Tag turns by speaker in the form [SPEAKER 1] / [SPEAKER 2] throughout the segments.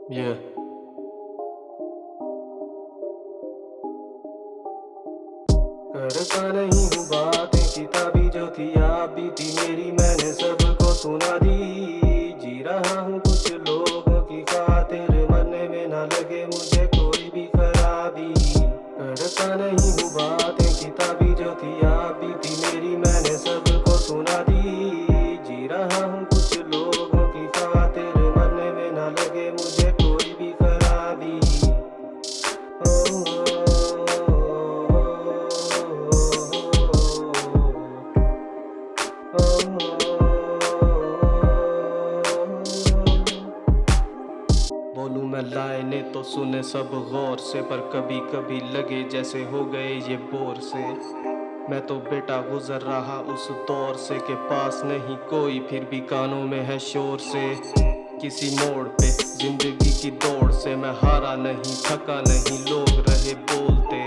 [SPEAKER 1] Yeah. करता नहीं हूँ बातें, किताबी जो थी आप भी थी मेरी, मैंने सबको सुना दी। जी रहा हूँ कुछ लोगों की खातिर, मरने में ना लगे मुझे कोई भी खराबी। करता नहीं हूँ बातें, किताबी जो थी आप भी थी मेरी, मैंने सबको सुना दी। जी रहा हूँ कुछ लोगों की खातिर, मरने में ना लगे मुझे कोई भी खराबी। बोलूं मैं लाइनें तो सुने सब गौर से, पर कभी कभी लगे जैसे हो गए ये बोर से। मैं तो बेटा गुजर रहा उस दौर से के पास नहीं कोई, फिर भी कानों में है शोर से। किसी मोड़ पे जिंदगी की दौड़ से मैं हारा नहीं, थका नहीं, लोग रहे बोलते।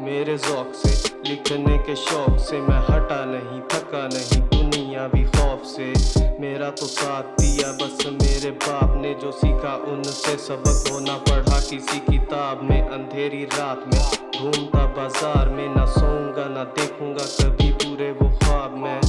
[SPEAKER 1] मेरे ज़ौक़ से लिखने के शौक से मैं हटा नहीं, थका नहीं, दुनिया भी खौफ से। मेरा तो साथ दिया बस मेरे बाप ने, जो सीखा उनसे सबक वो ना पढ़ा किसी किताब में। अंधेरी रात में घूमता बाजार में, ना सोऊंगा ना देखूंगा कभी पूरे वो ख्वाब में।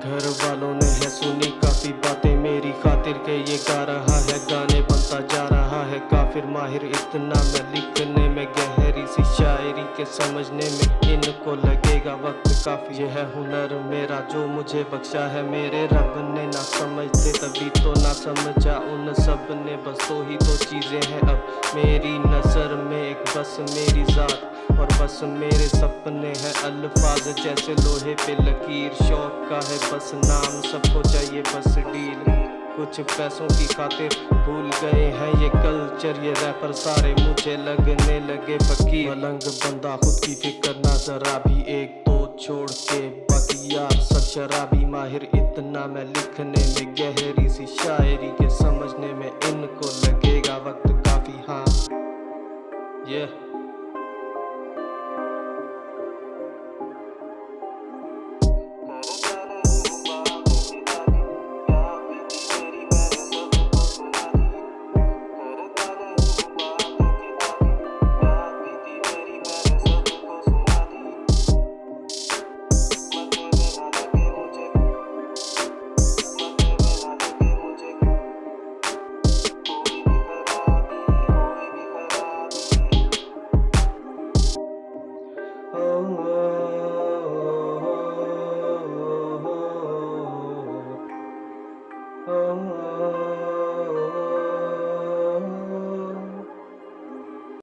[SPEAKER 1] घर वालों ने है सुनी काफी बातें मेरी खातिर के ये गा रहा है गाने बनता जा रहा है काफिर माहिर। इतना मैं लिखने में गहरी सी शायरी के समझने में इनको लगेगा वक्त काफी। ये है हुनर मेरा जो मुझे बख्शा है मेरे रब ने, ना समझते तभी तो ना समझा उन सब ने। बस दो ही तो चीजें हैं अब मेरी नजर में, एक बस मेरी जात और बस मेरे सपने हैं अल्फाज जैसे लोहे पे लकीर। शौक का है बस नाम, सबको चाहिए बस डील। कुछ पैसों की खातिर भूल गए हैं ये कल्चर, ये रैपर सारे मुझे लगने लगे फकीर। मलंग बंदा खुद की फिक्र ना जरा भी, एक दो छोड़ के बाकी यार सब शराबी। माहिर इतना मैं लिखने में गहरी सी शायरी के समझने में इनको लगेगा वक्त काफी। हाँ ये